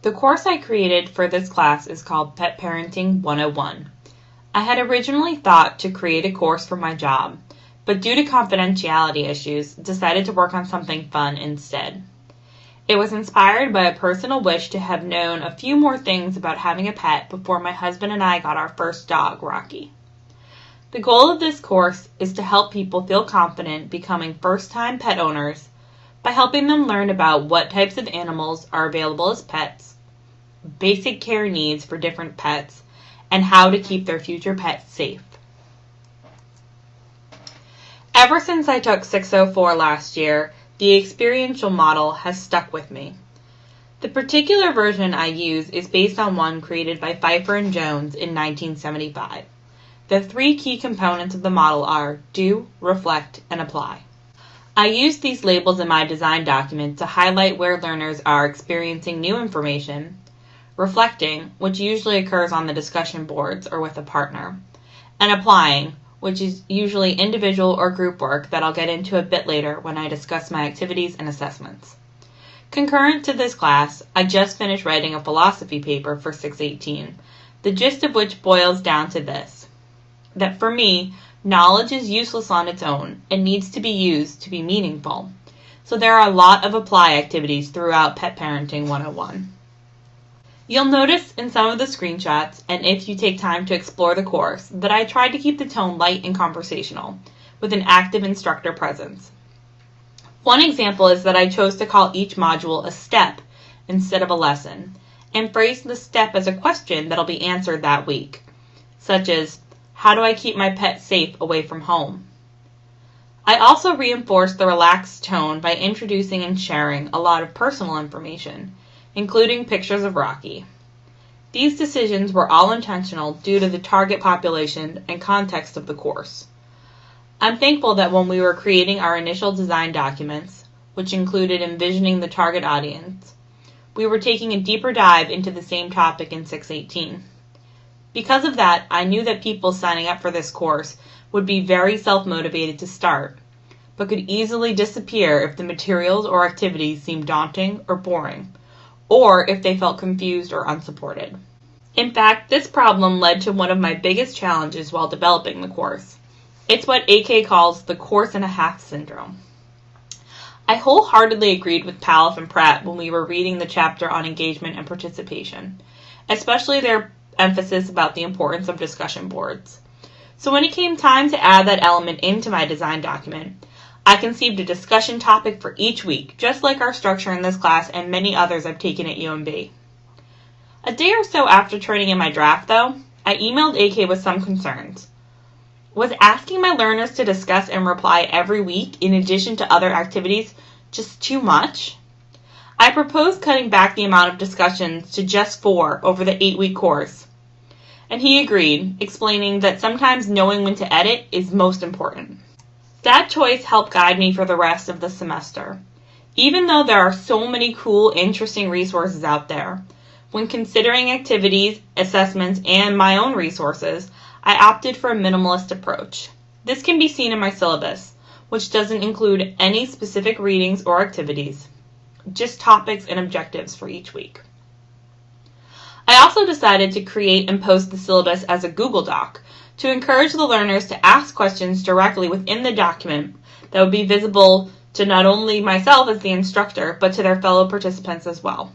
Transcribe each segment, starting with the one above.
The course I created for this class is called Pet Parenting 101. I had originally thought to create a course for my job, but due to confidentiality issues, decided to work on something fun instead. It was inspired by a personal wish to have known a few more things about having a pet before my husband and I got our first dog, Rocky. The goal of this course is to help people feel confident becoming first-time pet owners by helping them learn about what types of animals are available as pets, basic care needs for different pets, and how to keep their future pets safe. Ever since I took 604 last year, the experiential model has stuck with me. The particular version I use is based on one created by Pfeiffer and Jones in 1975. The three key components of the model are do, reflect, and apply. I use these labels in my design document to highlight where learners are experiencing new information, reflecting, which usually occurs on the discussion boards or with a partner, and applying, which is usually individual or group work that I'll get into a bit later when I discuss my activities and assessments. Concurrent to this class, I just finished writing a philosophy paper for 618, the gist of which boils down to this: that for me, knowledge is useless on its own and needs to be used to be meaningful. So there are a lot of apply activities throughout Pet Parenting 101. You'll notice in some of the screenshots, and if you take time to explore the course, that I tried to keep the tone light and conversational, with an active instructor presence. One example is that I chose to call each module a step instead of a lesson, and phrase the step as a question that'll be answered that week, such as, how do I keep my pet safe away from home? I also reinforced the relaxed tone by introducing and sharing a lot of personal information, including pictures of Rocky. These decisions were all intentional due to the target population and context of the course. I'm thankful that when we were creating our initial design documents, which included envisioning the target audience, we were taking a deeper dive into the same topic in 618. Because of that, I knew that people signing up for this course would be very self-motivated to start, but could easily disappear if the materials or activities seemed daunting or boring, or if they felt confused or unsupported. In fact, this problem led to one of my biggest challenges while developing the course. It's what AK calls the course and a half syndrome. I wholeheartedly agreed with Palaf and Pratt when we were reading the chapter on engagement and participation, especially their emphasis about the importance of discussion boards. So when it came time to add that element into my design document, I conceived a discussion topic for each week, just like our structure in this class and many others I've taken at UMB. A day or so after turning in my draft, though, I emailed AK with some concerns. Was asking my learners to discuss and reply every week in addition to other activities just too much? I proposed cutting back the amount of discussions to just 4 over the 8-week course, and he agreed, explaining that sometimes knowing when to edit is most important. That choice helped guide me for the rest of the semester. Even though there are so many cool, interesting resources out there, when considering activities, assessments, and my own resources, I opted for a minimalist approach. This can be seen in my syllabus, which doesn't include any specific readings or activities, just topics and objectives for each week. I also decided to create and post the syllabus as a Google Doc to encourage the learners to ask questions directly within the document that would be visible to not only myself as the instructor, but to their fellow participants as well.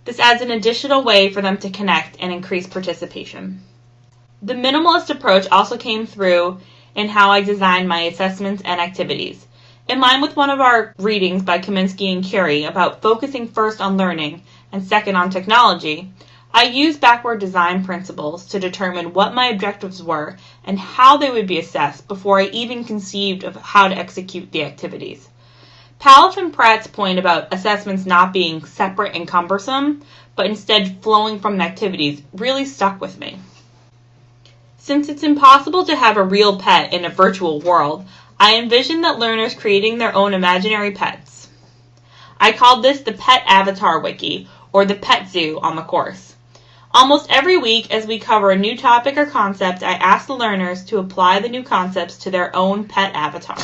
This adds an additional way for them to connect and increase participation. The minimalist approach also came through in how I designed my assessments and activities. In line with one of our readings by Kaminsky and Curie about focusing first on learning and second on technology, I used backward design principles to determine what my objectives were and how they would be assessed before I even conceived of how to execute the activities. Palaf and Pratt's point about assessments not being separate and cumbersome, but instead flowing from the activities, really stuck with me. Since it's impossible to have a real pet in a virtual world, I envisioned that learners creating their own imaginary pets. I called this the Pet Avatar Wiki, or the Pet Zoo on the course. Almost every week as we cover a new topic or concept, I ask the learners to apply the new concepts to their own pet avatar.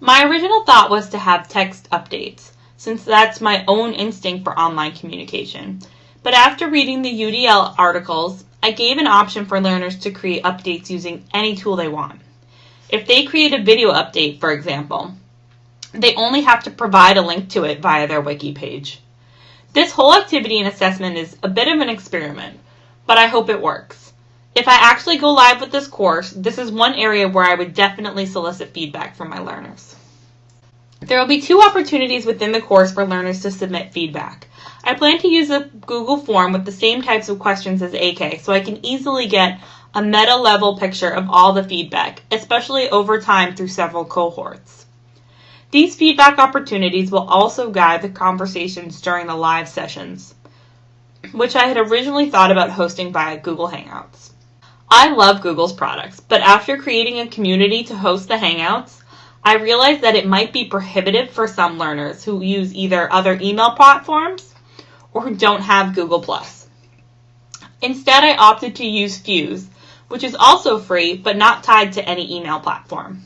My original thought was to have text updates, since that's my own instinct for online communication. But after reading the UDL articles, I gave an option for learners to create updates using any tool they want. If they create a video update, for example, they only have to provide a link to it via their wiki page. This whole activity and assessment is a bit of an experiment, but I hope it works. If I actually go live with this course, this is one area where I would definitely solicit feedback from my learners. There will be 2 opportunities within the course for learners to submit feedback. I plan to use a Google form with the same types of questions as AK, so I can easily get a meta-level picture of all the feedback, especially over time through several cohorts. These feedback opportunities will also guide the conversations during the live sessions, which I had originally thought about hosting via Google Hangouts. I love Google's products, but after creating a community to host the Hangouts, I realized that it might be prohibitive for some learners who use either other email platforms or who don't have Google+. Instead, I opted to use Fuse, which is also free but not tied to any email platform.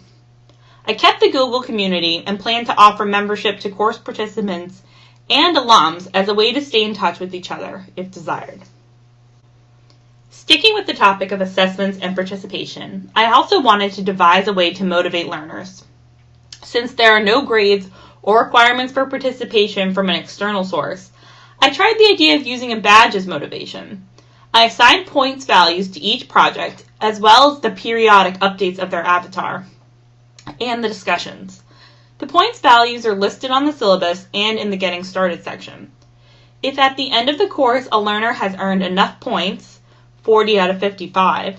I kept the Google community and plan to offer membership to course participants and alums as a way to stay in touch with each other if desired. Sticking with the topic of assessments and participation, I also wanted to devise a way to motivate learners. Since there are no grades or requirements for participation from an external source, I tried the idea of using a badge as motivation. I assigned points values to each project, as well as the periodic updates of their avatar and the discussions. The points values are listed on the syllabus and in the Getting Started section. If at the end of the course a learner has earned enough points, 40 out of 55,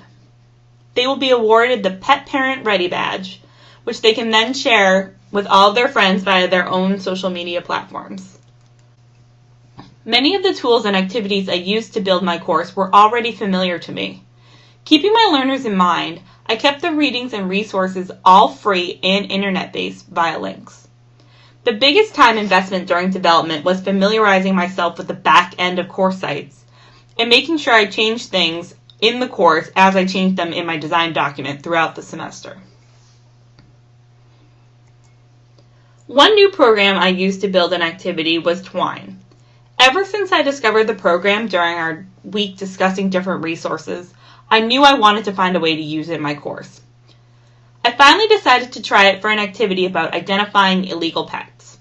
they will be awarded the Pet Parent Ready badge, which they can then share with all of their friends via their own social media platforms. Many of the tools and activities I used to build my course were already familiar to me. Keeping my learners in mind, I kept the readings and resources all free and internet-based via links. The biggest time investment during development was familiarizing myself with the back end of course sites and making sure I changed things in the course as I changed them in my design document throughout the semester. One new program I used to build an activity was Twine. Ever since I discovered the program during our week discussing different resources, I knew I wanted to find a way to use it in my course. I finally decided to try it for an activity about identifying illegal pets.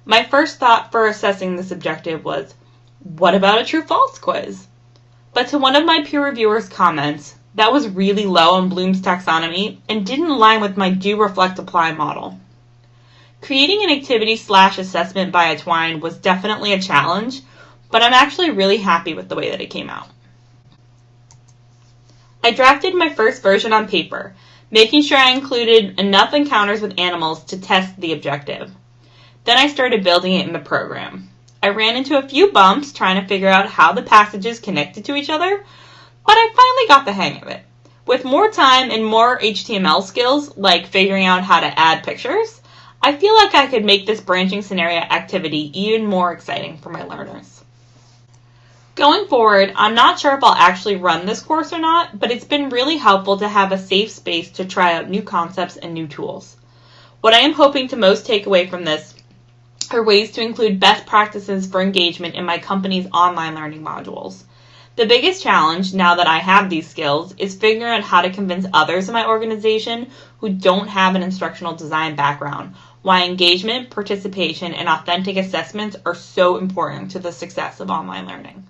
My first thought for assessing this objective was, what about a true-false quiz? But to one of my peer reviewers' comments, that was really low on Bloom's taxonomy and didn't align with my do, reflect, apply model. Creating an activity/assessment via Twine was definitely a challenge, but I'm actually really happy with the way that it came out. I drafted my first version on paper, making sure I included enough encounters with animals to test the objective. Then I started building it in the program. I ran into a few bumps trying to figure out how the passages connected to each other, but I finally got the hang of it. With more time and more HTML skills, like figuring out how to add pictures, I feel like I could make this branching scenario activity even more exciting for my learners. Going forward, I'm not sure if I'll actually run this course or not, but it's been really helpful to have a safe space to try out new concepts and new tools. What I am hoping to most take away from this are ways to include best practices for engagement in my company's online learning modules. The biggest challenge, now that I have these skills, is figuring out how to convince others in my organization who don't have an instructional design background why engagement, participation, and authentic assessments are so important to the success of online learning.